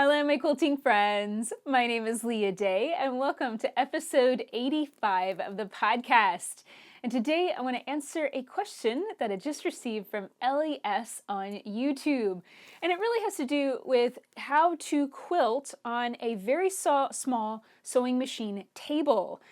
Hello, my quilting friends. My name is Leah Day, and welcome to episode 85 of the podcast. And today I want to answer a question that I just received from Ellie S. on YouTube. And it really has to do with how to quilt on a very small sewing machine table.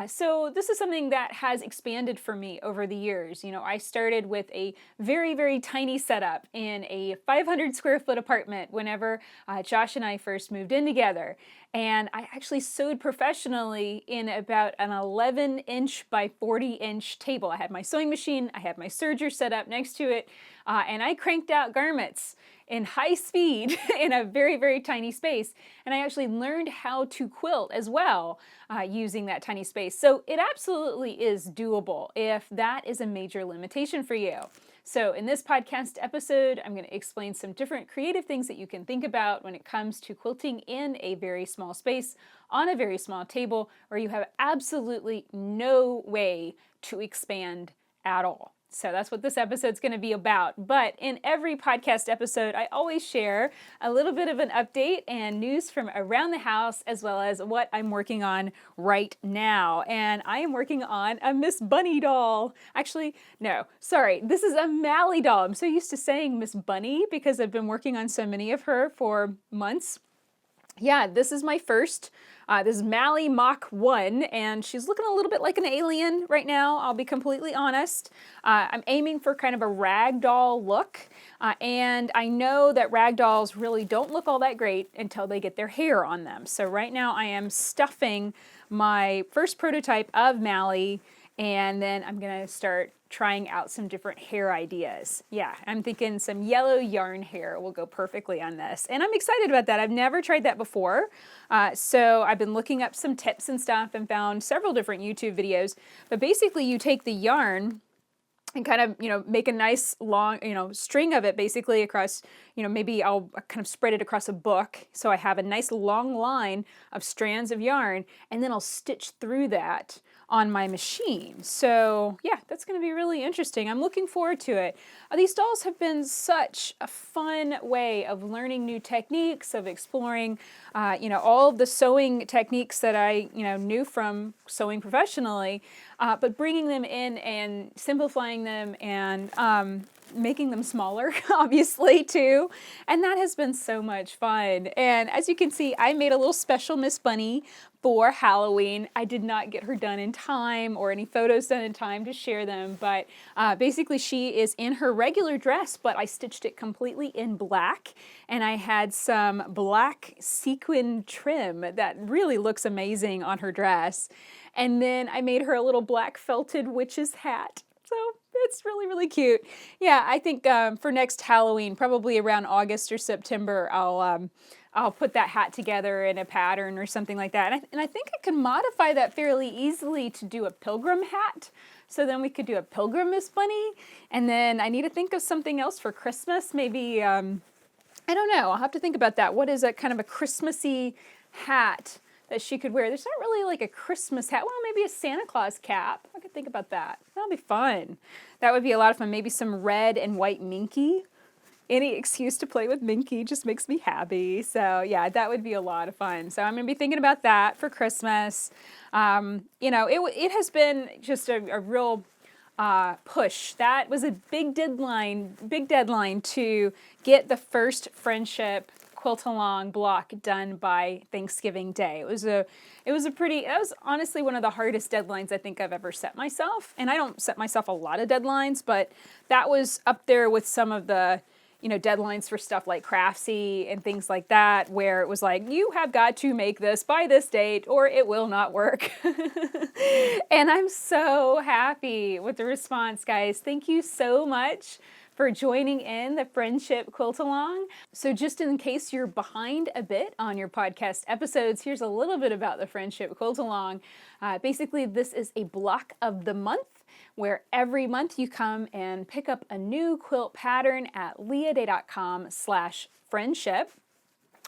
So this is something that has expanded for me over the years. You know, I started with a very, very tiny setup in a 500 square foot apartment whenever Josh and I first moved in together. And I actually sewed professionally in about an 11-inch by 40-inch table. I had my sewing machine, I had my serger set up next to it, and I cranked out garments in high speed in a very, very tiny space. And I actually learned how to quilt as well using that tiny space. So it absolutely is doable if that is a major limitation for you. So in this podcast episode, I'm going to explain some different creative things that you can think about when it comes to quilting in a very small space on a very small table where you have absolutely no way to expand at all. So that's what this episode's going to be about. But in every podcast episode, I always share a little bit of an update and news from around the house, as well as what I'm working on right now. And I am working on a Miss Bunny doll. Actually, no, sorry, this is a Mally doll. I'm so used to saying Miss Bunny because I've been working on so many of her for months. Yeah, this is my first. This is Mally Mach 1, and she's looking a little bit like an alien right now, I'll be completely honest. I'm aiming for kind of a ragdoll look, and I know that ragdolls really don't look all that great until they get their hair on them. So right now I am stuffing my first prototype of Mally, and then I'm going to start trying out some different hair ideas. Yeah, I'm thinking some yellow yarn hair will go perfectly on this. And I'm excited about that. I've never tried that before. So I've been looking up some tips and stuff and found several different YouTube videos. But basically you take the yarn and kind of, make a nice long, string of it basically across, maybe I'll kind of spread it across a book. So I have a nice long line of strands of yarn, and then I'll stitch through that on my machine. So yeah, that's going to be really interesting. I'm looking forward to it. These dolls have been such a fun way of learning new techniques, of exploring, all of the sewing techniques that I, knew from sewing professionally, but bringing them in and simplifying them and making them smaller, obviously, too. And that has been so much fun. And as you can see, I made a little special Miss Bunny for Halloween. I did not get her done in time or any photos done in time to share them, but basically she is in her regular dress, but I stitched it completely in black, and I had some black sequin trim that really looks amazing on her dress. And then I made her a little black felted witch's hat. So it's really, really cute. Yeah, I think for next Halloween, probably around August or September, I'll put that hat together in a pattern or something like that. And I think I can modify that fairly easily to do a pilgrim hat. So then we could do a pilgrim Miss Bunny. And then I need to think of something else for Christmas. Maybe, I don't know. I'll have to think about that. What is a kind of a Christmassy hat that she could wear? There's not really like a Christmas hat. Well, maybe a Santa Claus cap. I could think about that. That'll be fun. That would be a lot of fun. Maybe some red and white Minky. Any excuse to play with Minky just makes me happy. So yeah, that would be a lot of fun. So I'm going to be thinking about that for Christmas. It has been just a real push. That was a big deadline to get the first Friendship quilt along block done by Thanksgiving Day. That was honestly one of the hardest deadlines I think I've ever set myself. And I don't set myself a lot of deadlines, but that was up there with some of the deadlines for stuff like Craftsy and things like that, where it was like, you have got to make this by this date or it will not work. And I'm so happy with the response, guys. Thank you so much for joining in the Friendship Quilt Along. So just in case you're behind a bit on your podcast episodes, here's a little bit about the Friendship Quilt Along. Basically, this is a block of the month where every month you come and pick up a new quilt pattern at leahday.com/friendship.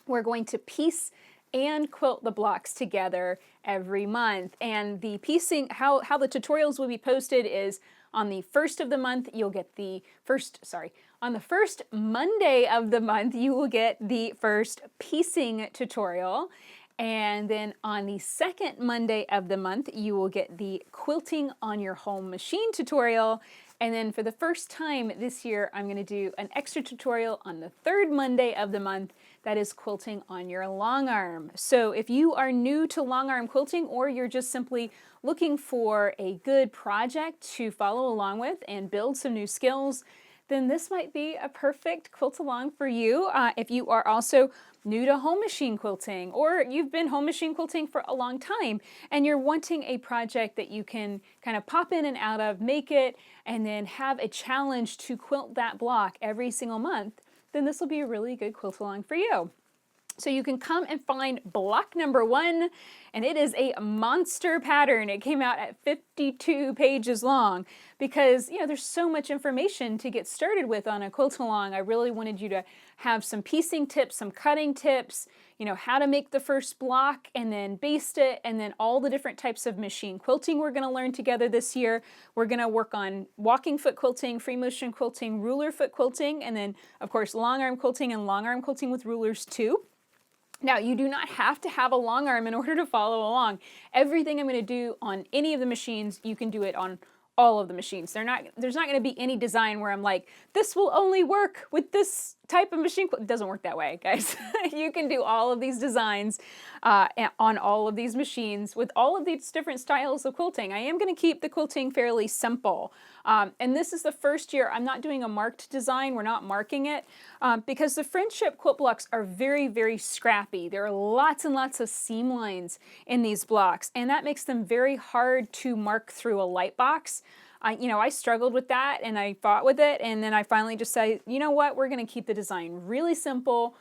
We're going to piece and quilt the blocks together every month. And the piecing, how the tutorials will be posted is on the first of the month, you'll get the first, On the first Monday of the month, you will get the first piecing tutorial. And then on the second Monday of the month, you will get the quilting on your home machine tutorial. And then for the first time this year, I'm going to do an extra tutorial on the third Monday of the month. That is quilting on your long arm. So if you are new to long arm quilting, or you're just simply looking for a good project to follow along with and build some new skills, then this might be a perfect quilt along for you. If you are also new to home machine quilting, or you've been home machine quilting for a long time and you're wanting a project that you can kind of pop in and out of, make it, and then have a challenge to quilt that block every single month, then this will be a really good quilt along for you. So you can come and find block number 1, and it is a monster pattern. It came out at 52 pages long because, there's so much information to get started with on a quilt along. I really wanted you to have some piecing tips, some cutting tips, how to make the first block and then baste it, and then all the different types of machine quilting we're going to learn together this year. We're going to work on walking foot quilting, free motion quilting, ruler foot quilting, and then, of course, long arm quilting and long arm quilting with rulers too. Now, you do not have to have a long arm in order to follow along. Everything I'm going to do on any of the machines, you can do it on all of the machines. There's not going to be any design where I'm like, this will only work with this type of machine. It doesn't work that way, guys. You can do all of these designs on all of these machines with all of these different styles of quilting. I am going to keep the quilting fairly simple. And this is the first year I'm not doing a marked design. We're not marking it because the friendship quilt blocks are very, very scrappy. There are lots and lots of seam lines in these blocks, and that makes them very hard to mark through a light box. I struggled with that and I fought with it, and then I finally just said, you know what, we're going to keep the design really simple,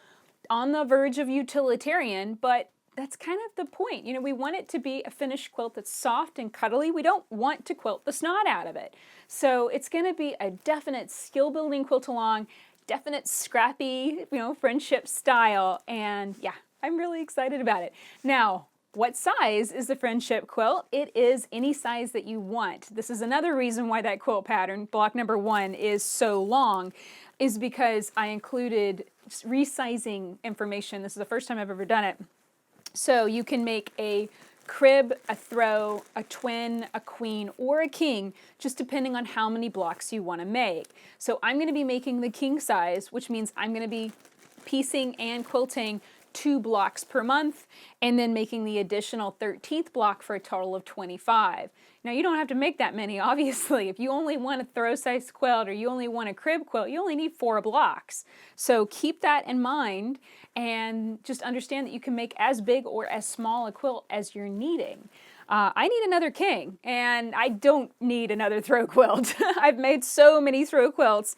on the verge of utilitarian, but that's kind of the point. We want it to be a finished quilt that's soft and cuddly. We don't want to quilt the snot out of it. So it's going to be a definite skill building quilt along, definite scrappy, friendship style, and yeah, I'm really excited about it. Now, what size is the friendship quilt? It is any size that you want. This is another reason why that quilt pattern, block number 1, is so long, is because I included resizing information. This is the first time I've ever done it. So you can make a crib, a throw, a twin, a queen, or a king, just depending on how many blocks you want to make. So I'm going to be making the king size, which means I'm going to be piecing and quilting 2 blocks per month, and then making the additional 13th block for a total of 25. Now, you don't have to make that many, obviously. If you only want a throw size quilt or you only want a crib quilt, you only need 4 blocks. So keep that in mind and just understand that you can make as big or as small a quilt as you're needing. I need another king, and I don't need another throw quilt. I've made so many throw quilts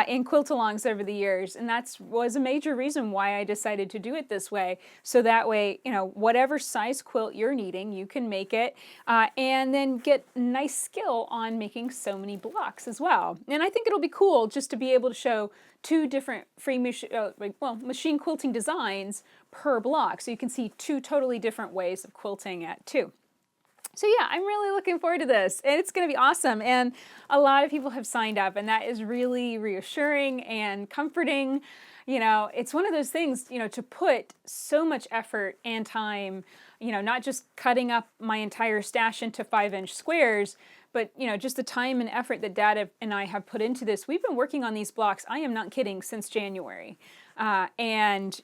in quilt-alongs over the years, and that was a major reason why I decided to do it this way. So that way, whatever size quilt you're needing, you can make it, and then get nice skill on making so many blocks as well. And I think it'll be cool just to be able to show 2 different machine quilting designs per block, so you can see 2 totally different ways of quilting at 2. So yeah, I'm really looking forward to this, and it's going to be awesome, and a lot of people have signed up, and that is really reassuring and comforting. It's one of those things, to put so much effort and time, not just cutting up my entire stash into 5-inch squares, but, just the time and effort that Dad and I have put into this. We've been working on these blocks, I am not kidding, since January. Yes,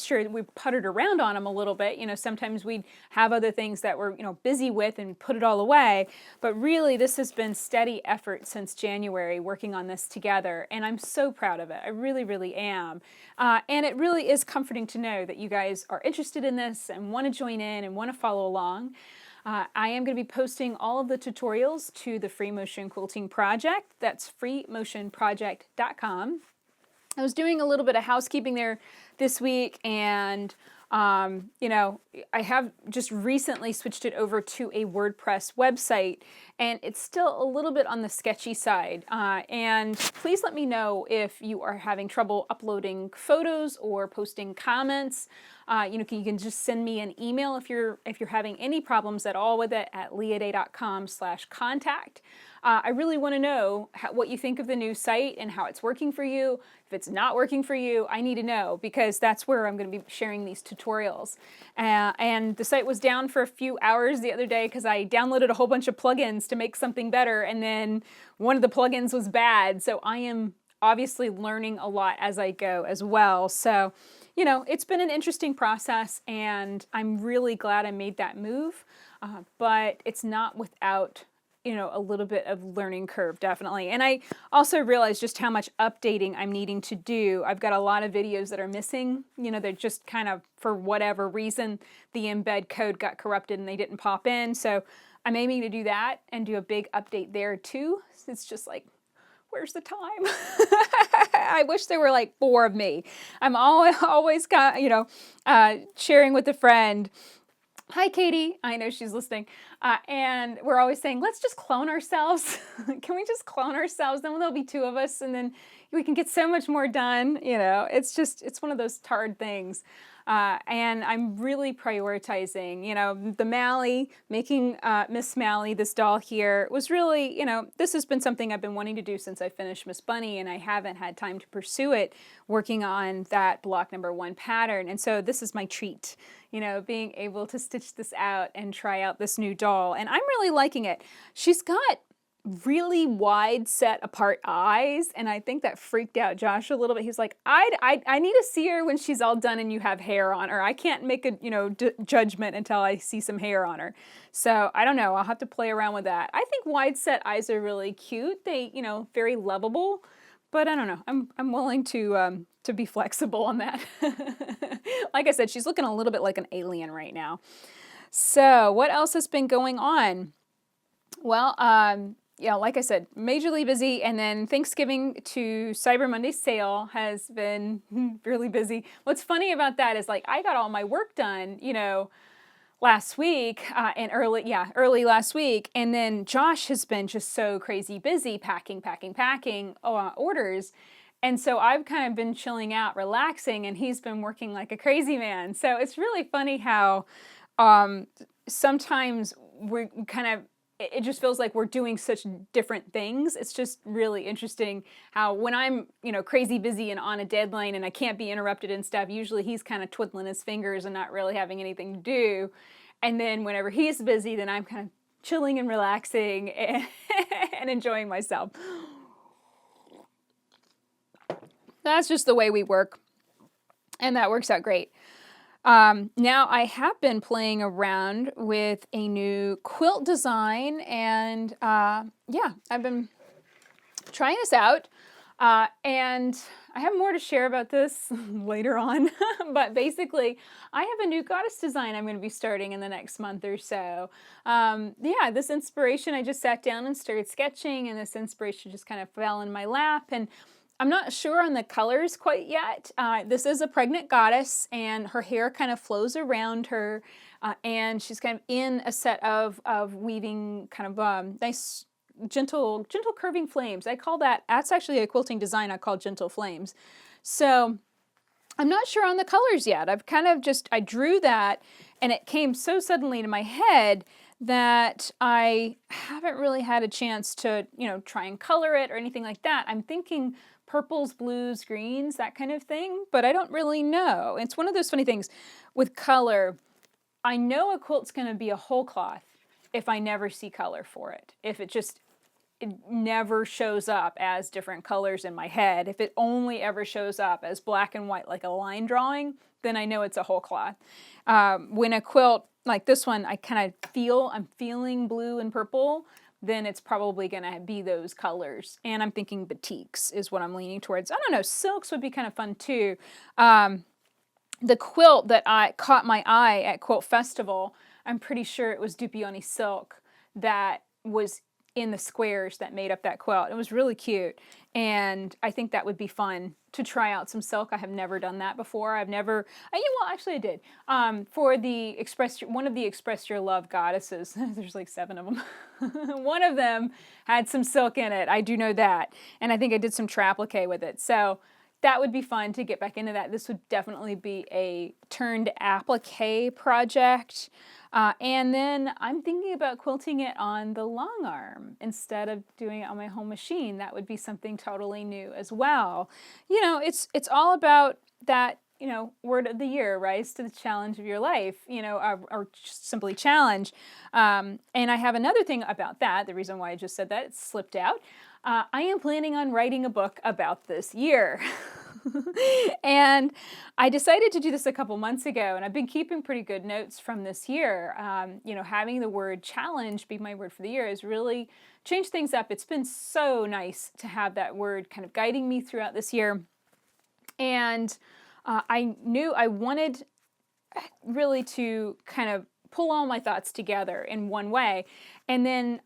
sure, we puttered around on them a little bit. Sometimes we'd have other things that we're, busy with and put it all away. But really, this has been steady effort since January, working on this together. And I'm so proud of it. I really, really am. And it really is comforting to know that you guys are interested in this and want to join in and want to follow along. I am going to be posting all of the tutorials to the Free Motion Quilting Project. That's freemotionproject.com. I was doing a little bit of housekeeping there this week, and You know, I have just recently switched it over to a WordPress website, and it's still a little bit on the sketchy side. And please let me know if you are having trouble uploading photos or posting comments. You know, you can just send me an email if you're having any problems at all with it at leahday.com/contact. I really want to know what you think of the new site and how it's working for you. If it's not working for you, I need to know, because that's where I'm going to be sharing these tutorials. And the site was down for a few hours the other day because I downloaded a whole bunch of plugins to make something better, and then one of the plugins was bad. So I am obviously learning a lot as I go as well. So, you know, it's been an interesting process, and I'm really glad I made that move. But it's not without, you know, a little bit of learning curve, definitely. And I also realized just how much updating I'm needing to do. I've got a lot of videos that are missing. You know, they're just kind of, for whatever reason, the embed code got corrupted and they didn't pop in. So I'm aiming to do that and do a big update there too. It's just like, where's the time? I wish there were like 4 of me. I'm always you know, sharing with a friend. Hi, Katie. I know she's listening. And we're always saying, let's just clone ourselves. Can we just clone ourselves? Then there'll be 2 of us, and then we can get so much more done. You know, it's one of those hard things. And I'm really prioritizing, you know, the Mally, making Miss Mally, this doll here, was really, you know, this has been something I've been wanting to do since I finished Miss Bunny, and I haven't had time to pursue it, working on that block number 1 pattern. And so this is my treat, you know, being able to stitch this out and try out this new doll. And I'm really liking it. She's got really wide set apart eyes, and I think that freaked out Josh a little bit. He was like, I need to see her when she's all done and you have hair on her. I can't make a, you know, judgment until I see some hair on her. So I don't know, I'll have to play around with that. I think wide set eyes are really cute. They, you know, very lovable, but I don't know, I'm willing to be flexible on that. Like I said, she's looking a little bit like an alien right now. So what else has been going on? Well, yeah, like I said, majorly busy, and then Thanksgiving to Cyber Monday sale has been really busy. What's funny about that is, like, I got all my work done, you know, last week, and early last week, and then Josh has been just so crazy busy packing orders, and so I've kind of been chilling out, relaxing, and he's been working like a crazy man. So it's really funny how sometimes we're kind of, it just feels like we're doing such different things. It's just really interesting how when I'm, you know, crazy busy and on a deadline and I can't be interrupted and stuff, usually he's kind of twiddling his fingers and not really having anything to do. And then whenever he's busy, then I'm kind of chilling and relaxing and, and enjoying myself. That's just the way we work. And that works out great. Now I have been playing around with a new quilt design, and yeah, I've been trying this out, and I have more to share about this later on, but basically I have a new goddess design I'm going to be starting in the next month or so. Yeah, this inspiration, I just sat down and started sketching, and this inspiration just kind of fell in my lap, and I'm not sure on the colors quite yet. This is a pregnant goddess, and her hair kind of flows around her, and she's kind of in a set of weaving kind of nice, gentle curving flames. I call that's actually a quilting design I call gentle flames. So I'm not sure on the colors yet. I've kind of I drew that, and it came so suddenly to my head that I haven't really had a chance to, you know, try and color it or anything like that. I'm thinking purples, blues, greens, that kind of thing, but I don't really know. It's one of those funny things with color. I know a quilt's going to be a whole cloth if I never see color for it. If it never shows up as different colors in my head. If it only ever shows up as black and white, like a line drawing, then I know it's a whole cloth. When a quilt like this one, I'm feeling blue and purple, then it's probably going to be those colors. And I'm thinking batiks is what I'm leaning towards. I don't know, silks would be kind of fun too. The quilt that caught my eye at Quilt Festival, I'm pretty sure it was Dupioni silk that was in the squares that made up that quilt. It was really cute. And I think that would be fun to try out some silk. I have never done that before. I've never, well, actually I did. For the one of the Express Your Love goddesses, there's like 7 of them. One of them had some silk in it. I do know that. And I think I did some trapplique with it. So that would be fun to get back into that. This would definitely be a turned applique project. And then I'm thinking about quilting it on the long arm instead of doing it on my home machine. That would be something totally new as well. It's all about that, word of the year, rise to the challenge of your life, or just simply challenge. And I have another thing about that. The reason why I just said that, it slipped out. I am planning on writing a book about this year. And I decided to do this a couple months ago, and I've been keeping pretty good notes from this year. Having the word challenge be my word for the year has really changed things up. It's been so nice to have that word kind of guiding me throughout this year. And I knew I wanted really to kind of pull all my thoughts together in one way, and then,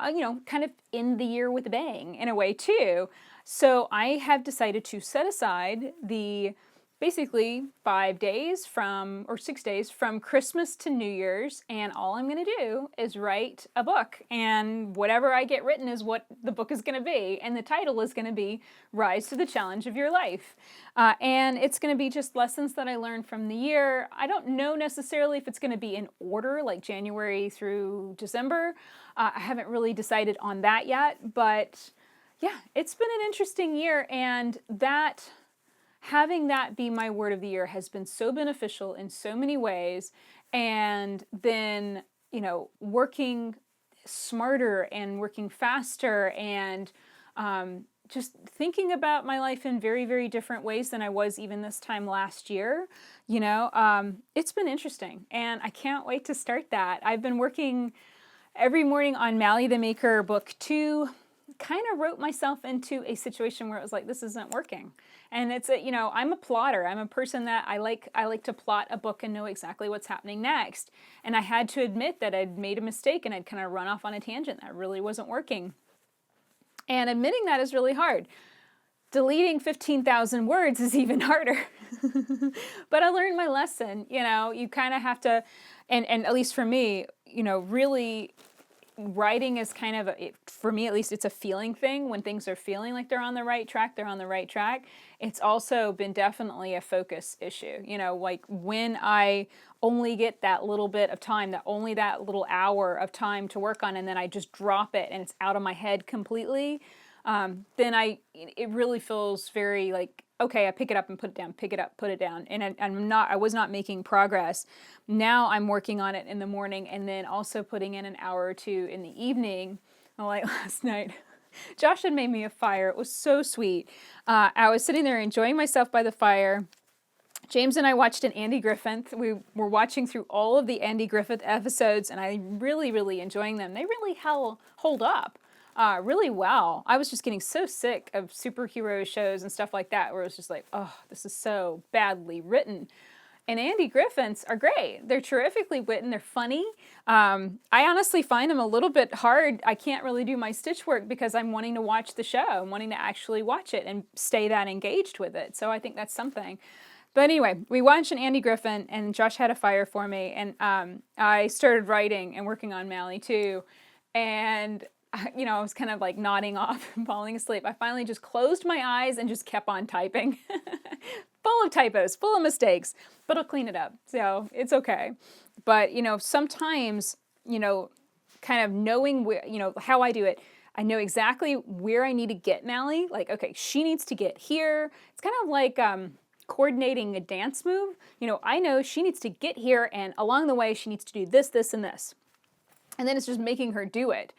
kind of end the year with a bang in a way too. So I have decided to set aside the basically 5 days or 6 days from Christmas to New Year's, and all I'm going to do is write a book, and whatever I get written is what the book is going to be, and the title is going to be Rise to the Challenge of Your Life. And it's going to be just lessons that I learned from the year. I don't know necessarily if it's going to be in order, like January through December. I haven't really decided on that yet, but yeah, it's been an interesting year, and having that be my word of the year has been so beneficial in so many ways. And then, working smarter and working faster and just thinking about my life in very, very different ways than I was even this time last year. It's been interesting, and I can't wait to start that. I've been working every morning on Mally the Maker book 2. Kind of wrote myself into a situation where it was like, this isn't working. And it's I'm a plotter. I'm a person that I like to plot a book and know exactly what's happening next. And I had to admit that I'd made a mistake and I'd kind of run off on a tangent that really wasn't working. And admitting that is really hard. Deleting 15,000 words is even harder. But I learned my lesson. You kind of have to, and at least for me, really, writing is kind of, for me at least, it's a feeling thing. When things are feeling like they're on the right track, they're on the right track. It's also been definitely a focus issue. Like when I only get that little bit of time, that little hour of time to work on, and then I just drop it and it's out of my head completely, then it really feels very like, okay, I pick it up and put it down, pick it up, put it down. And I was not making progress. Now I'm working on it in the morning and then also putting in an hour or 2 in the evening. Like last night, Josh had made me a fire. It was so sweet. I was sitting there enjoying myself by the fire. James and I watched an Andy Griffith. We were watching through all of the Andy Griffith episodes, and I'm really, really enjoying them. They really hold up. Really well. I was just getting so sick of superhero shows and stuff like that, where it was just like, oh, this is so badly written. And Andy Griffiths are great. They're terrifically written. They're funny. I honestly find them a little bit hard. I can't really do my stitch work because I'm wanting to watch the show. I'm wanting to actually watch it and stay that engaged with it. So I think that's something. But anyway, we watched an Andy Griffith, and Josh had a fire for me. And I started writing and working on Mally too. And I was kind of like nodding off and falling asleep. I finally just closed my eyes and just kept on typing. Full of typos, full of mistakes, but I'll clean it up. So it's okay. But, sometimes, kind of knowing where, how I do it, I know exactly where I need to get Mally. Like, okay, she needs to get here. It's kind of like coordinating a dance move. I know she needs to get here, and along the way, she needs to do this, this, and this. And then it's just making her do it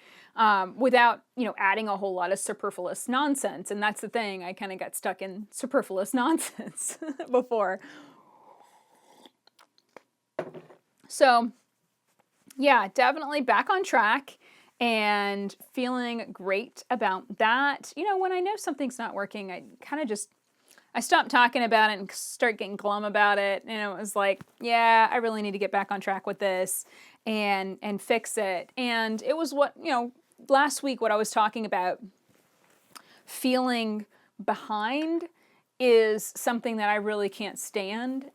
without, adding a whole lot of superfluous nonsense. And that's the thing. I kind of got stuck in superfluous nonsense before. So, yeah, definitely back on track and feeling great about that. When I know something's not working, I stop talking about it and start getting glum about it. And it was like, yeah, I really need to get back on track with this and fix it. And it was last week what I was talking about, feeling behind is something that I really can't stand.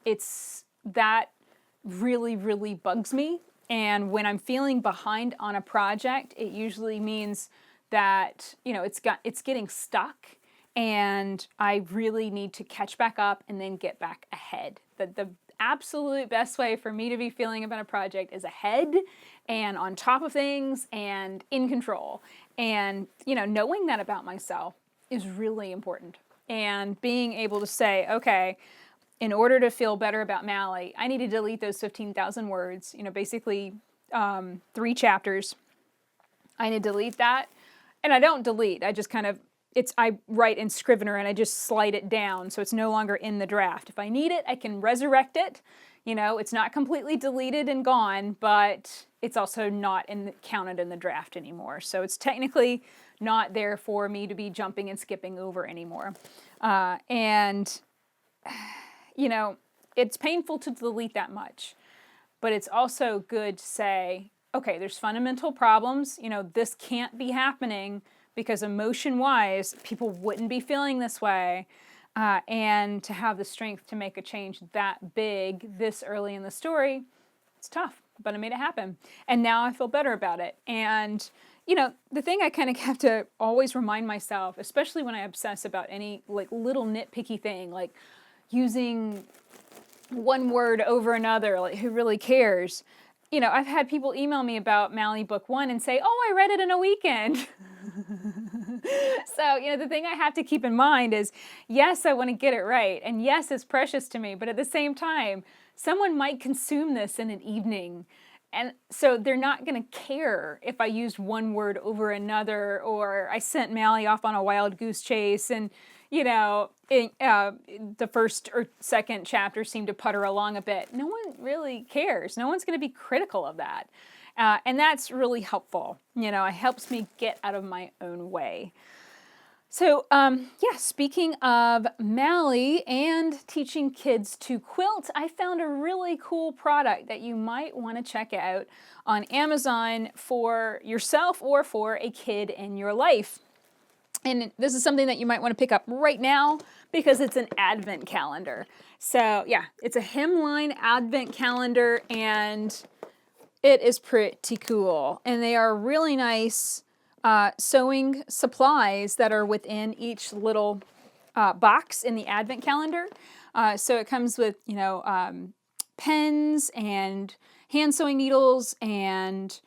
That really, really bugs me. And when I'm feeling behind on a project, it usually means that, it's getting stuck and I really need to catch back up and then get back ahead. The absolute best way for me to be feeling about a project is ahead and on top of things and in control. And, knowing that about myself is really important. And being able to say, okay, in order to feel better about Mally, I need to delete those 15,000 words, basically 3 chapters. I need to delete that. And I don't delete, I just I write in Scrivener and I just slide it down so it's no longer in the draft. If I need it, I can resurrect it. It's not completely deleted and gone, but it's also not counted in the draft anymore. So it's technically not there for me to be jumping and skipping over anymore. It's painful to delete that much, but it's also good to say, okay, there's fundamental problems. This can't be happening because emotion-wise, people wouldn't be feeling this way. And to have the strength to make a change that big this early in the story, it's tough, but I made it happen. And now I feel better about it. And, the thing I kind of have to always remind myself, especially when I obsess about any little nitpicky thing, like using one word over another, who really cares? I've had people email me about Mally Book 1 and say, oh, I read it in a weekend. So, the thing I have to keep in mind is, yes, I want to get it right. And yes, it's precious to me. But at the same time, someone might consume this in an evening. And so they're not going to care if I used one word over another, or I sent Mally off on a wild goose chase and, the first or second chapter seemed to putter along a bit. No one really cares. No one's going to be critical of that. And that's really helpful. It helps me get out of my own way. So, speaking of Mally and teaching kids to quilt, I found a really cool product that you might want to check out on Amazon for yourself or for a kid in your life. And this is something that you might want to pick up right now because it's an advent calendar. So, it's a Hemline advent calendar and it is pretty cool. And they are really nice sewing supplies that are within each little box in the advent calendar. So it comes with, pens and hand sewing needles and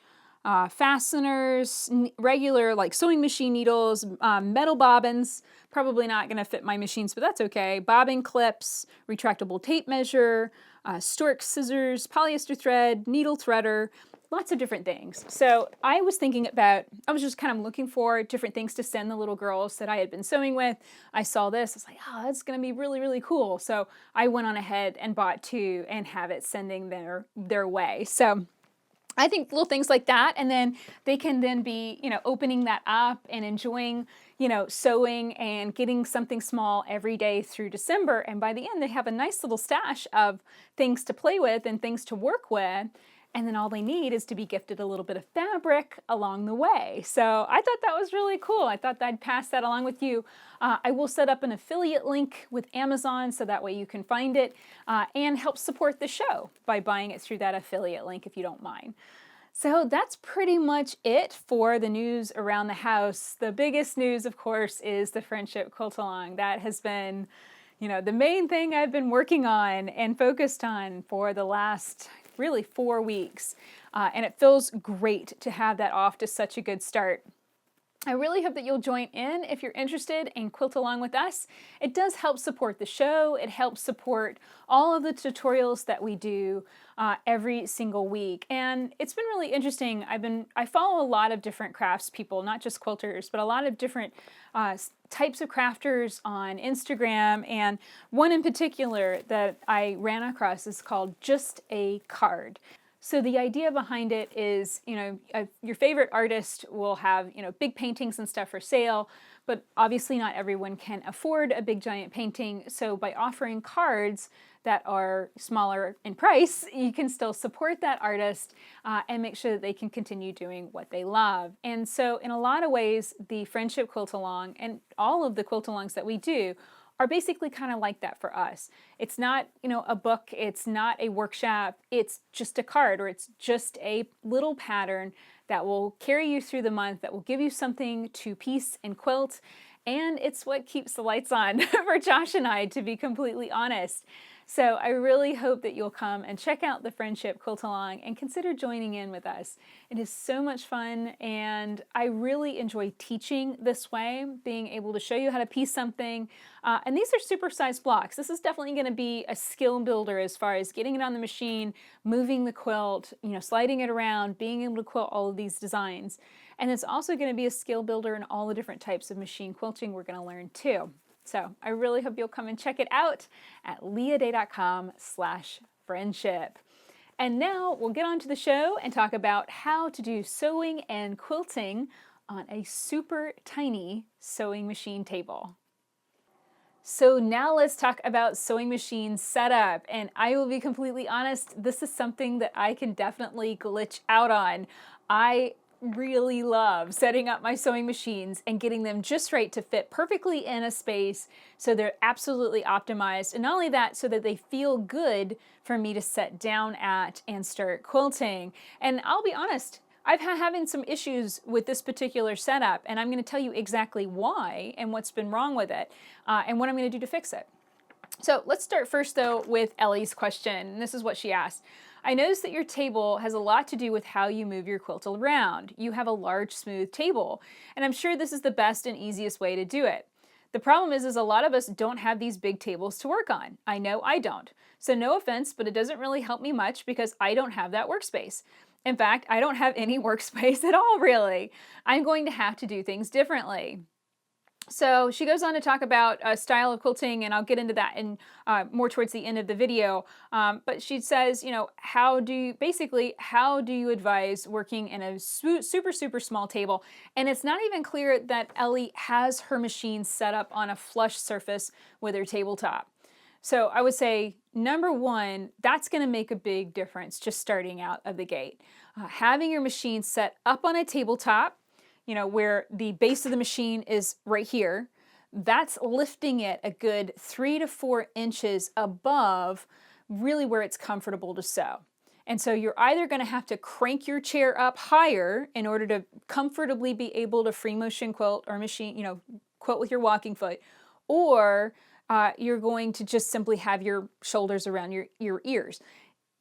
fasteners, regular sewing machine needles, metal bobbins, probably not going to fit my machines, but that's okay. Bobbin clips, retractable tape measure, stork scissors, polyester thread, needle threader, lots of different things. So I was just kind of looking for different things to send the little girls that I had been sewing with. I saw this, I was like, oh, that's going to be really, really cool. So I went on ahead and bought 2 and have it sending their way. So I think little things like that, and then they can then be, opening that up and enjoying, sewing and getting something small every day through December. And by the end, they have a nice little stash of things to play with and things to work with. And then all they need is to be gifted a little bit of fabric along the way. So I thought that was really cool. I thought I'd pass that along with you. I will set up an affiliate link with Amazon so that way you can find it and help support the show by buying it through that affiliate link if you don't mind. So that's pretty much it for the news around the house. The biggest news, of course, is the Friendship Quilt-Along. That has been, the main thing I've been working on and focused on for the last really 4 weeks. And it feels great to have that off to such a good start. I really hope that you'll join in if you're interested and quilt along with us. It does help support the show. It helps support all of the tutorials that we do every single week. And it's been really interesting. I follow a lot of different crafts people, not just quilters, but a lot of different types of crafters on Instagram. And one in particular that I ran across is called Just a Card. So the idea behind it is, your favorite artist will have, big paintings and stuff for sale, but obviously not everyone can afford a big giant painting. So by offering cards, that are smaller in price, you can still support that artist and make sure that they can continue doing what they love. And so in a lot of ways, the Friendship Quilt Along and all of the quilt alongs that we do are basically kind of like that for us. It's not, a book, it's not a workshop, it's just a card, or it's just a little pattern that will carry you through the month, that will give you something to piece and quilt. And it's what keeps the lights on for Josh and I, to be completely honest. So I really hope that you'll come and check out the Friendship Quilt Along and consider joining in with us. It is so much fun, and I really enjoy teaching this way, being able to show you how to piece something. And these are supersized blocks. This is definitely going to be a skill builder as far as getting it on the machine, moving the quilt, sliding it around, being able to quilt all of these designs. And it's also going to be a skill builder in all the different types of machine quilting we're going to learn too. So I really hope you'll come and check it out at leahday.com/friendship. And now we'll get on to the show and talk about how to do sewing and quilting on a super tiny sewing machine table. So now let's talk about sewing machine setup. And I will be completely honest, this is something that I can definitely glitch out on. I really love setting up my sewing machines and getting them just right to fit perfectly in a space so they're absolutely optimized. And not only that, so that they feel good for me to set down at and start quilting. And I'll be honest, I've been having some issues with this particular setup, and I'm going to tell you exactly why and what's been wrong with it and what I'm going to do to fix it. So let's start first though with Ellie's question. And this is what she asked. I noticed that your table has a lot to do with how you move your quilt around. You have a large, smooth table, and I'm sure this is the best and easiest way to do it. The problem is a lot of us don't have these big tables to work on. I know I don't. So no offense, but it doesn't really help me much because I don't have that workspace. In fact, I don't have any workspace at all, really. I'm going to have to do things differently. So she goes on to talk about a style of quilting, and I'll get into that in more towards the end of the video. But she says, how do you advise working in a super, super small table? And it's not even clear that Ellie has her machine set up on a flush surface with her tabletop. So I would say, number one, that's going to make a big difference just starting out of the gate. Having your machine set up on a tabletop, where the base of the machine is right here, that's lifting it a good 3 to 4 inches above really where it's comfortable to sew. And so you're either going to have to crank your chair up higher in order to comfortably be able to free motion quilt or machine, quilt with your walking foot, or you're going to just simply have your shoulders around your ears.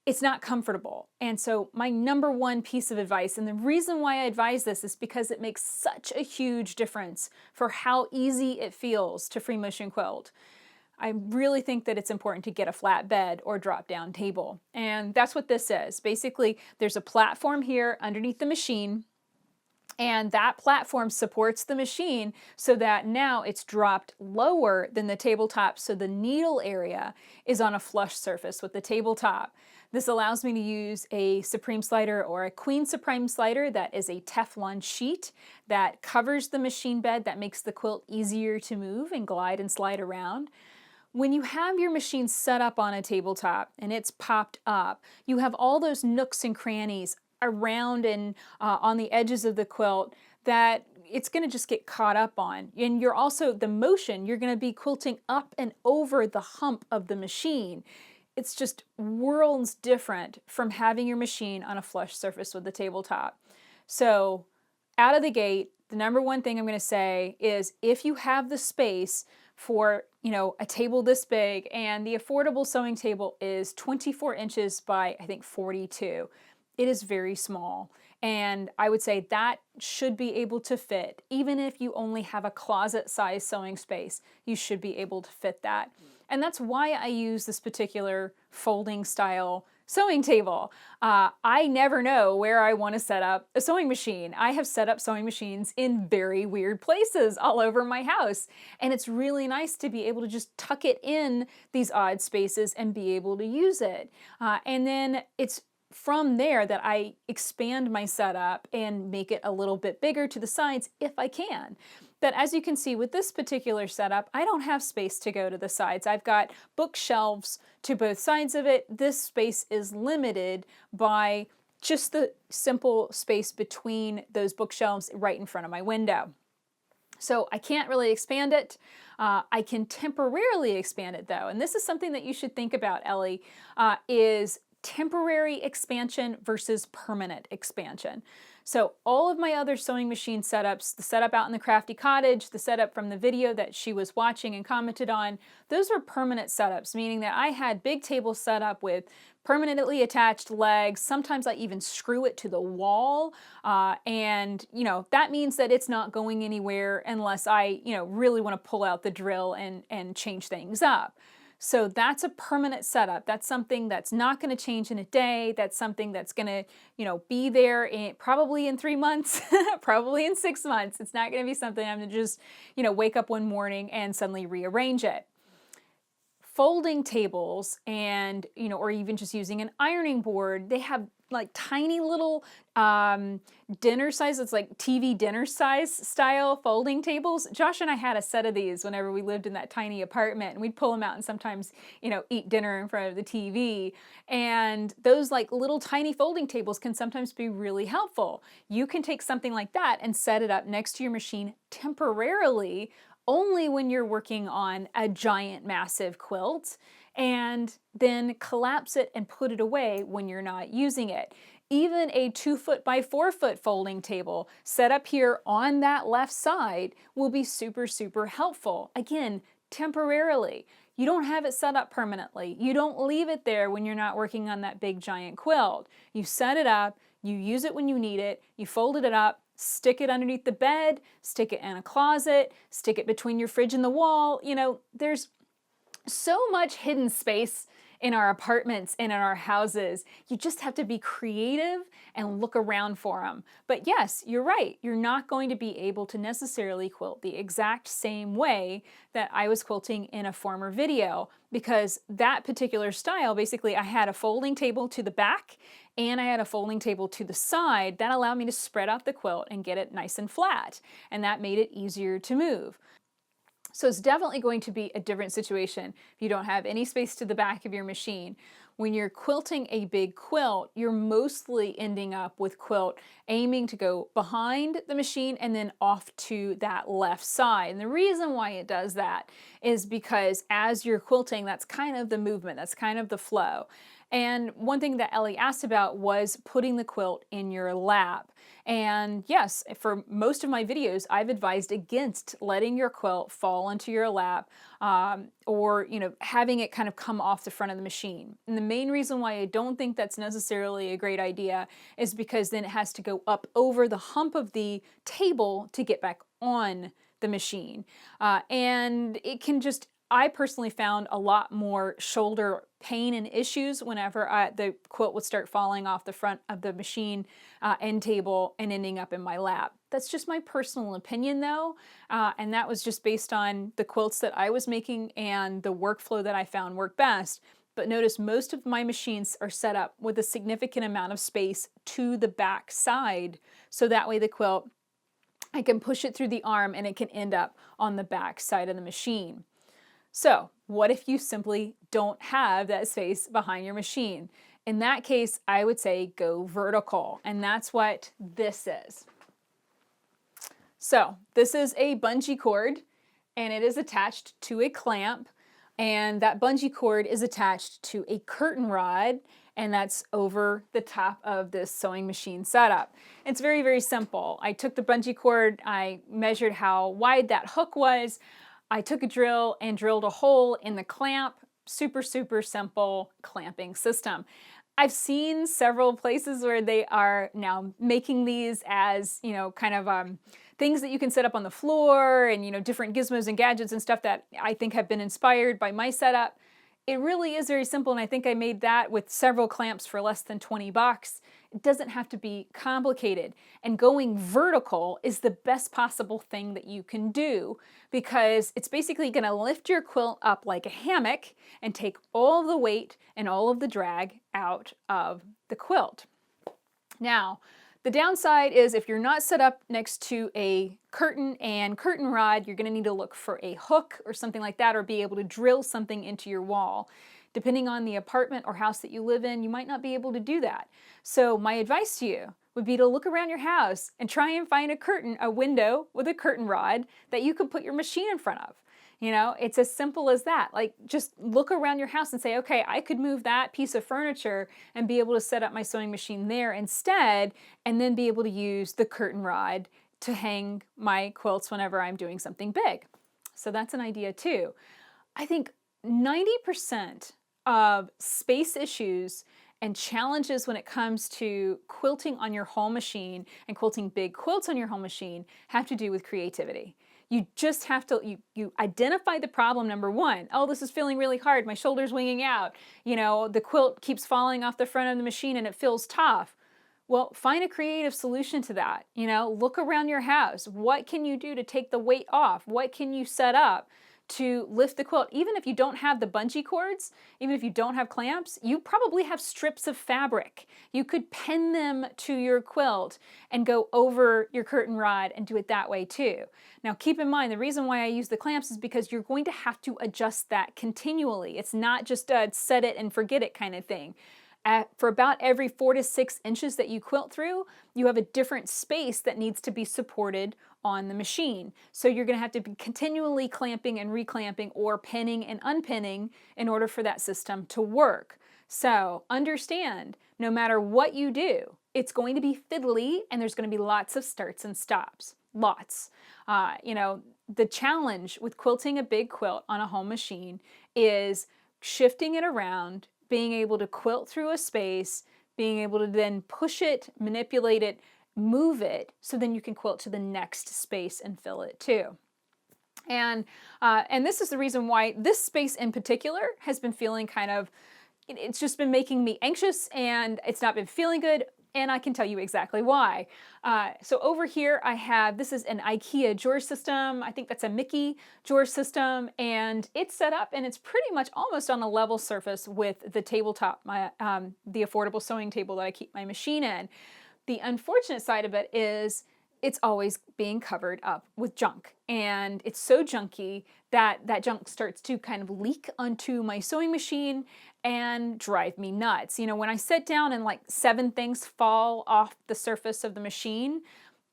It's not comfortable. And so my number one piece of advice, and the reason why I advise this is because it makes such a huge difference for how easy it feels to free motion quilt. I really think that it's important to get a flat bed or drop down table. And that's what this is. Basically, there's a platform here underneath the machine, and that platform supports the machine so that now it's dropped lower than the tabletop, so the needle area is on a flush surface with the tabletop. This allows me to use a Supreme slider or a Queen Supreme slider that is a Teflon sheet that covers the machine bed, that makes the quilt easier to move and glide and slide around. When you have your machine set up on a tabletop and it's popped up, you have all those nooks and crannies around and on the edges of the quilt that it's going to just get caught up on. And you're also, the motion, you're going to be quilting up and over the hump of the machine. It's just worlds different from having your machine on a flush surface with the tabletop. So out of the gate, the number one thing I'm going to say is if you have the space for, a table this big, and the affordable sewing table is 24 inches by, I think, 42. It is very small. And I would say that should be able to fit. Even if you only have a closet-sized sewing space, you should be able to fit that. And that's why I use this particular folding style sewing table. I never know where I want to set up a sewing machine. I have set up sewing machines in very weird places all over my house. And it's really nice to be able to just tuck it in these odd spaces and be able to use it. And then it's from there that I expand my setup and make it a little bit bigger to the sides if I can. that, as you can see with this particular setup, I don't have space to go to the sides. I've got bookshelves to both sides of it. This space is limited by just the simple space between those bookshelves right in front of my window. So I can't really expand it. I can temporarily expand it though, and this is something that you should think about, Ellie, is temporary expansion versus permanent expansion. So all of my other sewing machine setups, the setup out in the Crafty Cottage, the setup from the video that she was watching and commented on, those were permanent setups, meaning that I had big tables set up with permanently attached legs. Sometimes I even screw it to the wall. And that means that it's not going anywhere unless I, really want to pull out the drill and change things up. So that's a permanent setup. That's something that's not going to change in a day. That's something that's going to, be there probably in 3 months, probably in 6 months. It's not going to be something I'm going to just, wake up one morning and suddenly rearrange it. Folding tables and, or even just using an ironing board, they have like tiny little dinner size, it's like TV dinner size style folding tables. Josh and I had a set of these whenever we lived in that tiny apartment, and we'd pull them out and sometimes, eat dinner in front of the TV. And those like little tiny folding tables can sometimes be really helpful. You can take something like that and set it up next to your machine temporarily only when you're working on a giant, massive quilt, and then collapse it and put it away when you're not using it. Even a 2-foot by 4-foot folding table set up here on that left side will be super, super helpful. Again, temporarily. You don't have it set up permanently. You don't leave it there when you're not working on that big, giant quilt. You set it up, you use it when you need it, you folded it up, stick it underneath the bed, stick it in a closet, stick it between your fridge and the wall. There's so much hidden space in our apartments and in our houses. You just have to be creative and look around for them. But yes, you're right. You're not going to be able to necessarily quilt the exact same way that I was quilting in a former video, because that particular style, basically I had a folding table to the back and I had a folding table to the side. That allowed me to spread out the quilt and get it nice and flat. And that made it easier to move. So it's definitely going to be a different situation if you don't have any space to the back of your machine. When you're quilting a big quilt, you're mostly ending up with quilt aiming to go behind the machine and then off to that left side. And the reason why it does that is because as you're quilting, that's kind of the movement, that's kind of the flow. And one thing that Ellie asked about was putting the quilt in your lap. And yes, for most of my videos, I've advised against letting your quilt fall into your lap or having it kind of come off the front of the machine. And the main reason why I don't think that's necessarily a great idea is because then it has to go up over the hump of the table to get back on the machine. And it can just, I personally found a lot more shoulder pain and issues whenever the quilt would start falling off the front of the machine end table and ending up in my lap. That's just my personal opinion though, and that was just based on the quilts that I was making and the workflow that I found worked best. But notice most of my machines are set up with a significant amount of space to the back side, so that way the quilt, I can push it through the arm and it can end up on the back side of the machine. So what if you simply don't have that space behind your machine? In that case, I would say go vertical, and that's what this is. So this is a bungee cord, and it is attached to a clamp, and that bungee cord is attached to a curtain rod, and that's over the top of this sewing machine setup. It's very, very simple. I took the bungee cord, I measured how wide that hook was, I took a drill and drilled a hole in the clamp. Super, super simple clamping system. I've seen several places where they are now making these as, kind of things that you can set up on the floor and, different gizmos and gadgets and stuff that I think have been inspired by my setup. It really is very simple, and I think I made that with several clamps for less than 20 bucks. It doesn't have to be complicated, and going vertical is the best possible thing that you can do, because it's basically going to lift your quilt up like a hammock and take all of the weight and all of the drag out of the quilt. Now, The downside is if you're not set up next to a curtain and curtain rod, you're going to need to look for a hook or something like that, or be able to drill something into your wall. Depending on the apartment or house that you live in, you might not be able to do that. So my advice to you would be to look around your house and try and find a window with a curtain rod that you could put your machine in front of. You know, it's as simple as that. Like, just look around your house and say, okay, I could move that piece of furniture and be able to set up my sewing machine there instead, and then be able to use the curtain rod to hang my quilts whenever I'm doing something big. So that's an idea too. I think 90% of space issues and challenges when it comes to quilting on your home machine and quilting big quilts on your home machine have to do with creativity. You just have to, you identify the problem, number one. Oh, this is feeling really hard. My shoulder's winging out. You know, the quilt keeps falling off the front of the machine and it feels tough. Well, find a creative solution to that. You know, look around your house. What can you do to take the weight off? What can you set up to lift the quilt? Even if you don't have the bungee cords, even if you don't have clamps, you probably have strips of fabric. You could pin them to your quilt and go over your curtain rod and do it that way too. Now keep in mind, the reason why I use the clamps is because you're going to have to adjust that continually. It's not just a set it and forget it kind of thing. For about every 4 to 6 inches that you quilt through, you have a different space that needs to be supported on the machine. So you're going to have to be continually clamping and reclamping or pinning and unpinning in order for that system to work. So understand, no matter what you do, it's going to be fiddly and there's going to be lots of starts and stops. Lots. You know, the challenge with quilting a big quilt on a home machine is shifting it around, being able to quilt through a space, being able to then push it, manipulate it, move it, so then you can quilt to the next space and fill it too. And this is the reason why this space in particular has been feeling kind of, it's just been making me anxious and it's not been feeling good. And I can tell you exactly why. So over here I have, this is an IKEA drawer system. I think that's a Mickey drawer system, and it's set up and it's pretty much almost on a level surface with the tabletop, the affordable sewing table that I keep my machine in. The unfortunate side of it is it's always being covered up with junk, and it's so junky that that junk starts to kind of leak onto my sewing machine and drive me nuts. You know, when I sit down and like 7 things fall off the surface of the machine,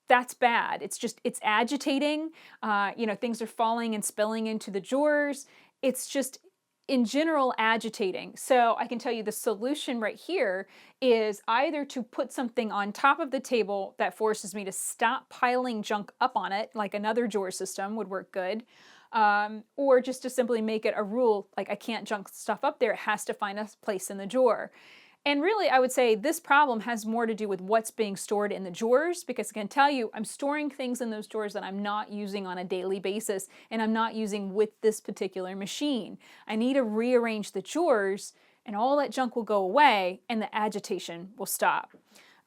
that's bad. It's agitating. You know, things are falling and spilling into the drawers. It's just, in general, agitating. So I can tell you the solution right here is either to put something on top of the table that forces me to stop piling junk up on it, like another drawer system would work good, or just to simply make it a rule, like I can't junk stuff up there, it has to find a place in the drawer. And really, I would say this problem has more to do with what's being stored in the drawers, because I can tell you, I'm storing things in those drawers that I'm not using on a daily basis, and I'm not using with this particular machine. I need to rearrange the drawers, and all that junk will go away, and the agitation will stop.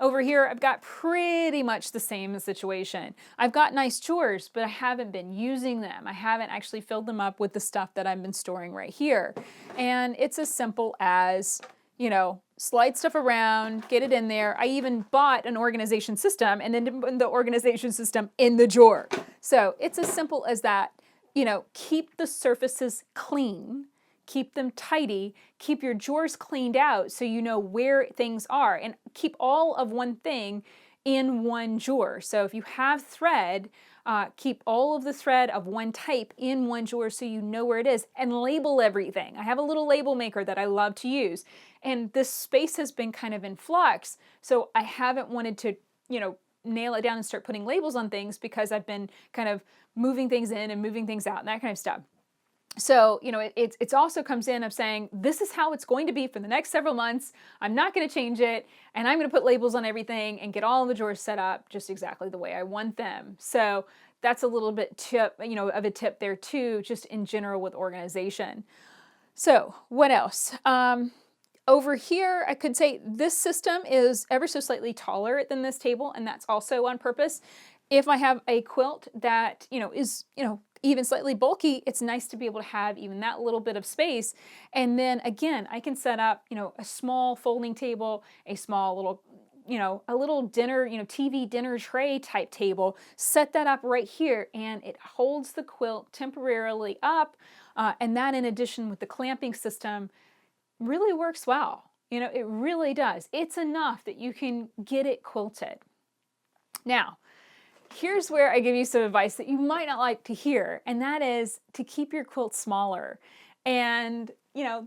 Over here, I've got pretty much the same situation. I've got nice drawers, but I haven't been using them. I haven't actually filled them up with the stuff that I've been storing right here. And it's as simple as, you know, slide stuff around, get it in there. I even bought an organization system and then put the organization system in the drawer. So it's as simple as that. You know, keep the surfaces clean, keep them tidy, keep your drawers cleaned out so you know where things are, and keep all of one thing in one drawer. So if you have thread, keep all of the thread of one type in one drawer so you know where it is, and label everything. I have a little label maker that I love to use, and this space has been kind of in flux, so I haven't wanted to, you know, nail it down and start putting labels on things because I've been kind of moving things in and moving things out and that kind of stuff. So, you know, it also comes in of saying, this is how it's going to be for the next several months. I'm not going to change it, and I'm going to put labels on everything and get all the drawers set up just exactly the way I want them. So that's a little bit of a tip there too, just in general with organization. So what else? Over here, I could say this system is ever so slightly taller than this table, and that's also on purpose. If I have a quilt that, is, even slightly bulky, it's nice to be able to have even that little bit of space. And then again, I can set up, a small folding table, a small little a little dinner, TV dinner tray type table, set that up right here, and it holds the quilt temporarily up. And that, in addition with the clamping system, really works well. It really does. It's enough that you can get it quilted. Now, here's where I give you some advice that you might not like to hear, and that is to keep your quilt smaller. And,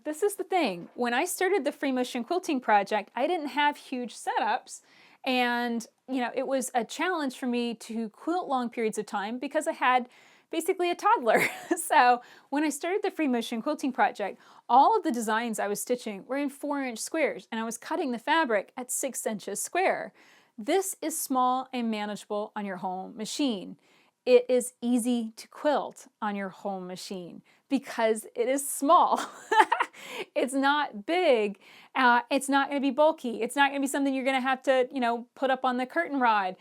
this is the thing. When I started the free motion quilting project, I didn't have huge setups, and, it was a challenge for me to quilt long periods of time because I had basically a toddler. So when I started the free motion quilting project, all of the designs I was stitching were in 4-inch squares, and I was cutting the fabric at 6 inches square. This is small and manageable on your home machine. It is easy to quilt on your home machine because it is small. It's not big. It's not going to be bulky. It's not going to be something you're going to have to, put up on the curtain rod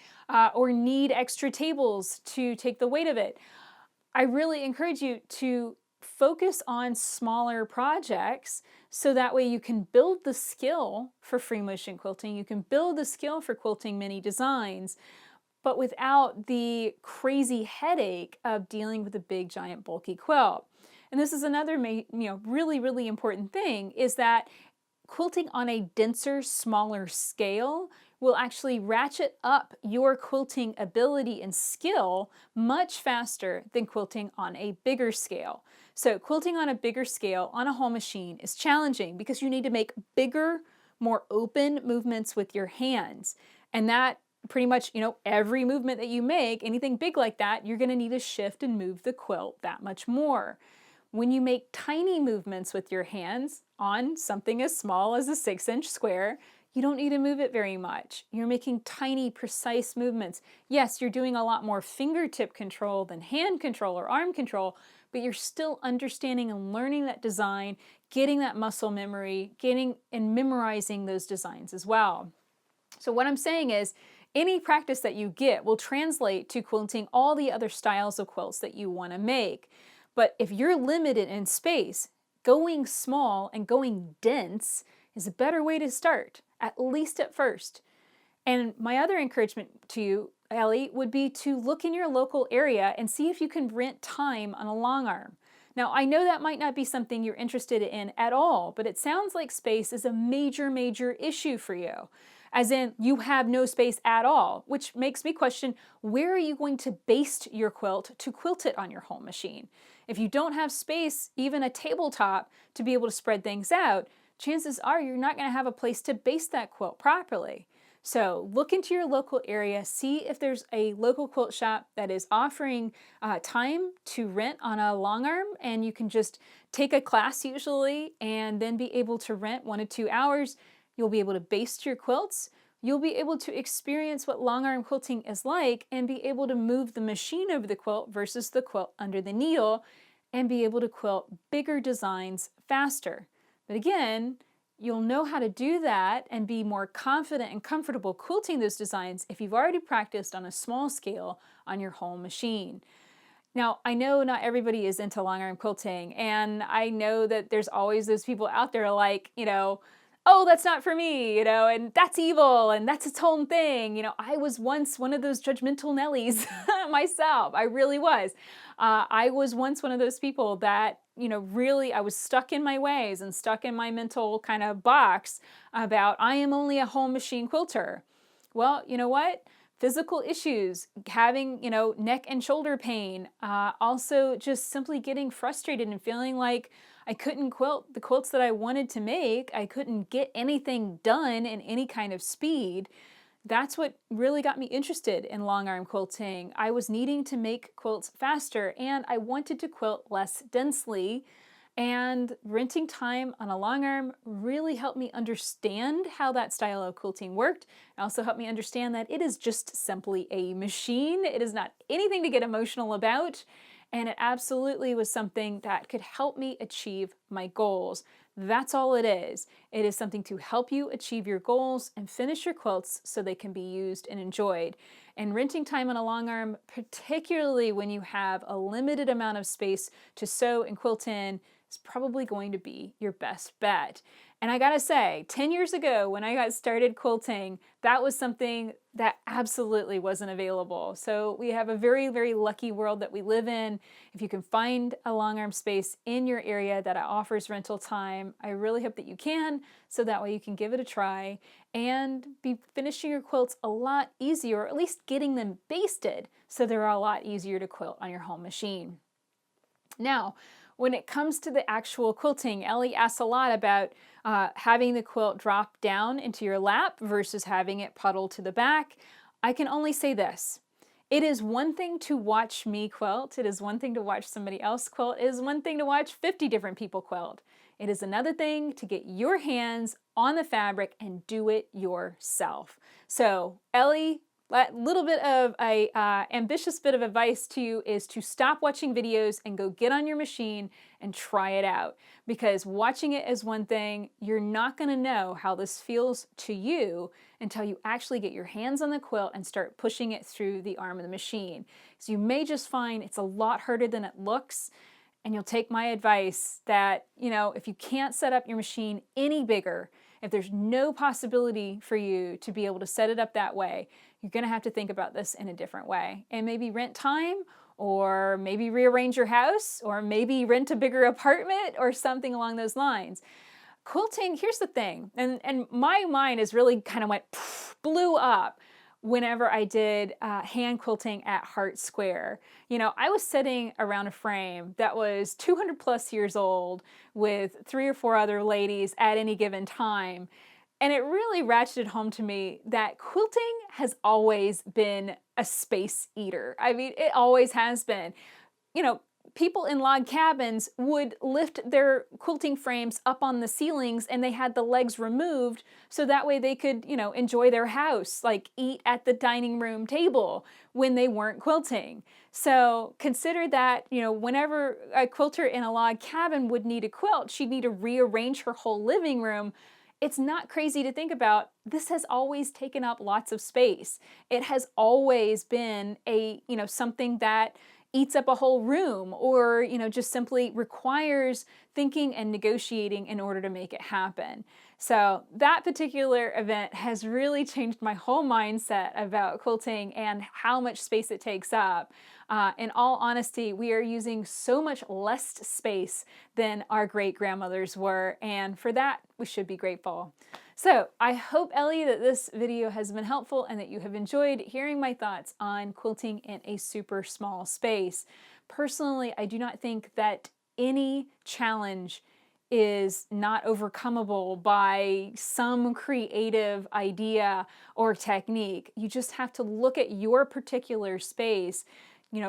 or need extra tables to take the weight of it. I really encourage you to focus on smaller projects so that way you can build the skill for free motion quilting. You can build the skill for quilting mini designs, but without the crazy headache of dealing with a big, giant, bulky quilt. And this is another really, really important thing, is that quilting on a denser, smaller scale will actually ratchet up your quilting ability and skill much faster than quilting on a bigger scale. So quilting on a bigger scale on a home machine is challenging because you need to make bigger, more open movements with your hands. And that pretty much, every movement that you make, anything big like that, you're going to need to shift and move the quilt that much more. When you make tiny movements with your hands on something as small as a 6-inch square, you don't need to move it very much. You're making tiny, precise movements. Yes, you're doing a lot more fingertip control than hand control or arm control, but you're still understanding and learning that design, getting that muscle memory, getting and memorizing those designs as well. So what I'm saying is, any practice that you get will translate to quilting all the other styles of quilts that you want to make. But if you're limited in space, going small and going dense is a better way to start, at least at first. And my other encouragement to you, Ellie, would be to look in your local area and see if you can rent time on a long arm. Now, I know that might not be something you're interested in at all, but it sounds like space is a major, major issue for you. As in, you have no space at all, which makes me question, where are you going to baste your quilt to quilt it on your home machine? If you don't have space, even a tabletop, to be able to spread things out, chances are you're not going to have a place to baste that quilt properly. So look into your local area, see if there's a local quilt shop that is offering time to rent on a long arm, and you can just take a class usually and then be able to rent 1 to 2 hours. You'll be able to baste your quilts. You'll be able to experience what long arm quilting is like and be able to move the machine over the quilt versus the quilt under the needle and be able to quilt bigger designs faster. But again, you'll know how to do that and be more confident and comfortable quilting those designs if you've already practiced on a small scale on your home machine. Now, I know not everybody is into long arm quilting, and I know that there's always those people out there like, oh, that's not for me, and that's evil, and that's its own thing. I was once one of those judgmental Nellies myself. I really was. I was once one of those people that, really I was stuck in my ways and stuck in my mental kind of box about I am only a home machine quilter. Well, you know what? Physical issues, having, neck and shoulder pain, also just simply getting frustrated and feeling like I couldn't quilt the quilts that I wanted to make. I couldn't get anything done in any kind of speed. That's what really got me interested in long arm quilting. I was needing to make quilts faster and I wanted to quilt less densely. And renting time on a long arm really helped me understand how that style of quilting worked. It also helped me understand that it is just simply a machine. It is not anything to get emotional about. And it absolutely was something that could help me achieve my goals. That's all it is. It is something to help you achieve your goals and finish your quilts so they can be used and enjoyed. And renting time on a long arm, particularly when you have a limited amount of space to sew and quilt in, is probably going to be your best bet. And I gotta say, 10 years ago when I got started quilting, that was something that absolutely wasn't available. So we have a very, very lucky world that we live in. If you can find a long arm space in your area that offers rental time, I really hope that you can, so that way you can give it a try and be finishing your quilts a lot easier, or at least getting them basted so they're a lot easier to quilt on your home machine. Now, when it comes to the actual quilting, Ellie asks a lot about having the quilt drop down into your lap versus having it puddle to the back. I can only say this. It is one thing to watch me quilt. It is one thing to watch somebody else quilt. It is one thing to watch 50 different people quilt. It is another thing to get your hands on the fabric and do it yourself. So, Ellie, a little bit of a ambitious bit of advice to you is to stop watching videos and go get on your machine and try it out. Because watching it is one thing, you're not going to know how this feels to you until you actually get your hands on the quilt and start pushing it through the arm of the machine. So you may just find it's a lot harder than it looks. And you'll take my advice that, if you can't set up your machine any bigger, if there's no possibility for you to be able to set it up that way, you're going to have to think about this in a different way. And maybe rent time, or maybe rearrange your house, or maybe rent a bigger apartment or something along those lines. Quilting, here's the thing, and my mind is really kind of blew up whenever I did hand quilting at Hart Square. I was sitting around a frame that was 200 plus years old with 3 or 4 other ladies at any given time. And it really ratcheted home to me that quilting has always been a space eater. I mean, it always has been. People in log cabins would lift their quilting frames up on the ceilings, and they had the legs removed so that way they could, enjoy their house, like eat at the dining room table when they weren't quilting. So consider that, whenever a quilter in a log cabin would need a quilt, she'd need to rearrange her whole living room. It's not crazy to think about. This has always taken up lots of space. It has always been something that eats up a whole room, or just simply requires thinking and negotiating in order to make it happen. So that particular event has really changed my whole mindset about quilting and how much space it takes up. In all honesty, we are using so much less space than our great-grandmothers were, and for that, we should be grateful. So I hope, Ellie, that this video has been helpful and that you have enjoyed hearing my thoughts on quilting in a super small space. Personally, I do not think that any challenge is not overcomable by some creative idea or technique. You just have to look at your particular space,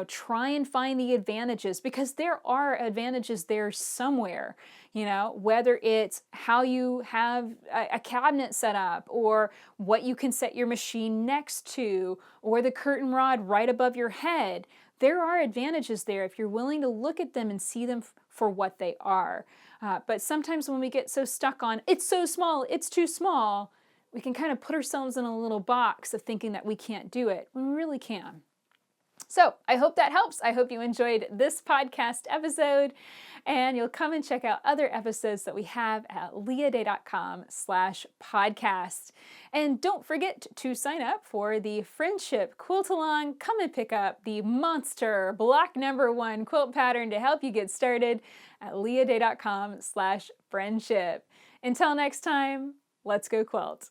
try and find the advantages, because there are advantages there somewhere, whether it's how you have a cabinet set up, or what you can set your machine next to, or the curtain rod right above your head. There are advantages there if you're willing to look at them and see them for what they are. But sometimes when we get so stuck on, it's so small, it's too small, we can kind of put ourselves in a little box of thinking that we can't do it, when we really can. So I hope that helps. I hope you enjoyed this podcast episode, and you'll come and check out other episodes that we have at leahday.com/podcast. And don't forget to sign up for the Friendship Quilt Along. Come and pick up the monster black #1 quilt pattern to help you get started at leahday.com/friendship. Until next time, let's go quilt.